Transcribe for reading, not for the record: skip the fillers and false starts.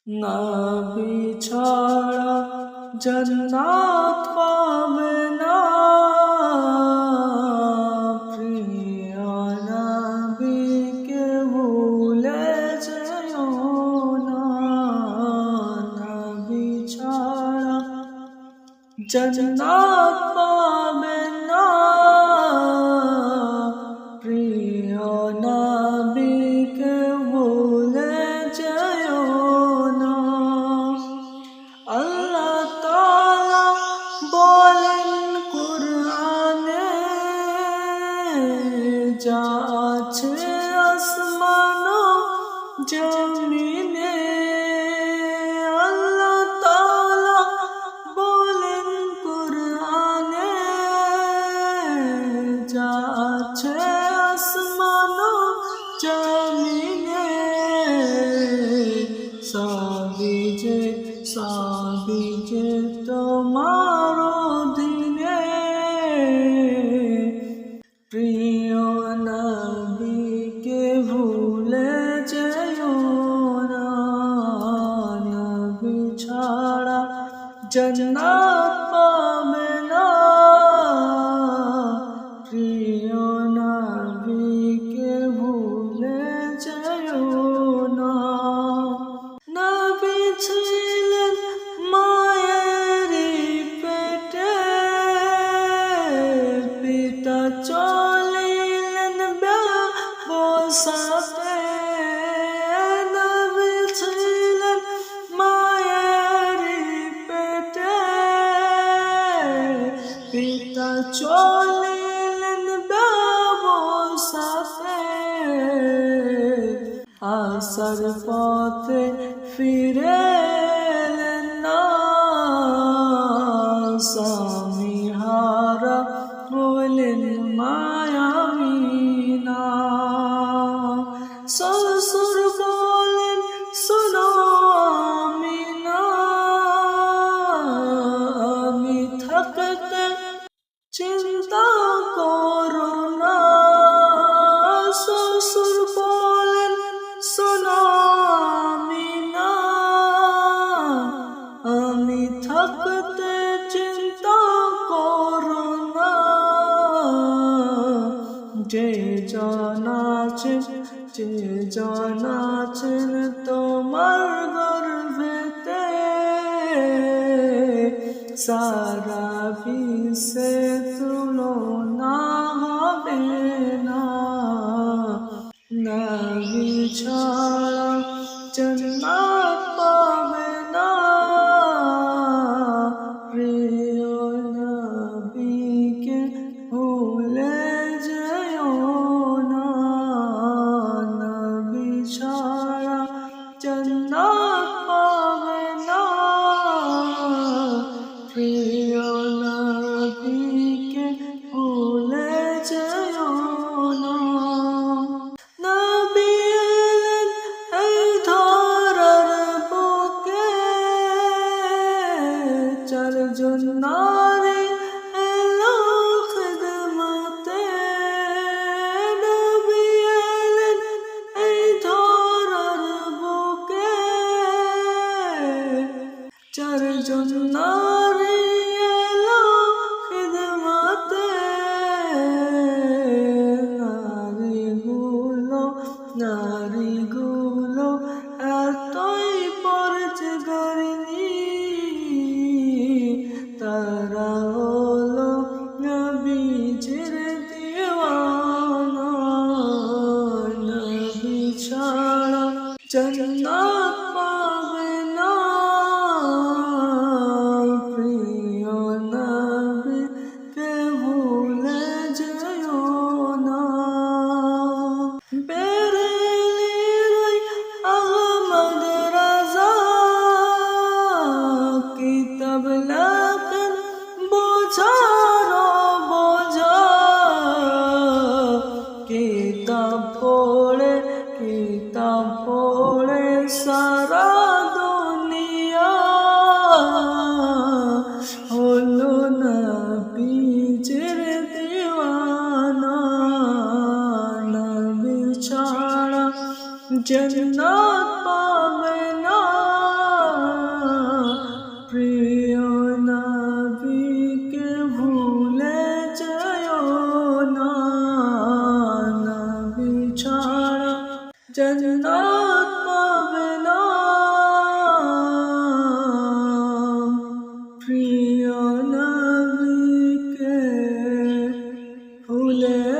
নবী ছাড়া জান্নাত পাবে না, প্রিয় নবীকে ভুলে যেও না। নবী ছাড়া জান্নাত পাবে না, প্রিয় নবীকে ভুলে যেও না। আল্লাহ তাআলা বলেন কুরআনে, যা আছে আসমান ও জমিনে। আল্লাহ তাআলা বলেন কুরআনে, যা আছে আসমান ও জমিনে। সবই যে তোমার অধীনে, প্রিয় নবীকে ভুলে যেও না। নবী ছাড়া জান্নাত পাবে না, প্রিয় নবীকে ভুলে যেও না। নবী ছিলেন মায়েরই পেটে, পিতা চলিলেন ব্যবসাতে। নবী ছিলেন মায়েরই পেটে, পিতা চলিলেন ব্যবসাতে। আসার পথে ফিরে এলেন না, স্বামী হারা হলেন মা আমিনা। শ্বশুর বলেন শোনো আমিনা, আমি থাকতে চিন্তা করো না। শ্বশুর বলেন শোনো আমিনা, আমি থাকতে চিন্তা করো না। যে জন আছেন তোমার গর্ভেতে, সারা বিশ্বে তুলনা হবে না। নবী ছাড়া জান্নাত পাবে না, প্রিয় নবীকে ভুলে যেও না। নবী ছাড়া জান্নাত পাবে না, প্রিয় নবীকে ভুলে যেও না। নবী এলেন এই ধরার বুকে, চারজন নারী এলো খিদমতে। নবী এলেন এই ধরার বুকে, চারজন নারী এলো খিদমতে। নারীগুলো এতই পরহেজগারিনী, তারা হলো নবীজির দিওয়ানা। নবী ছাড়া জান্নাত পাবে না, প্রিয় নবীকে ভুলে যেও না। বেরেলির আহমদ রাজা কিতাব লেখেন বোঝার বোঝা। কিতাব পড়ে সারা দুনিয়া হলো নবীজির দিওয়ানা। নবী ছাড়া জান্নাত পাবে না। ভুলে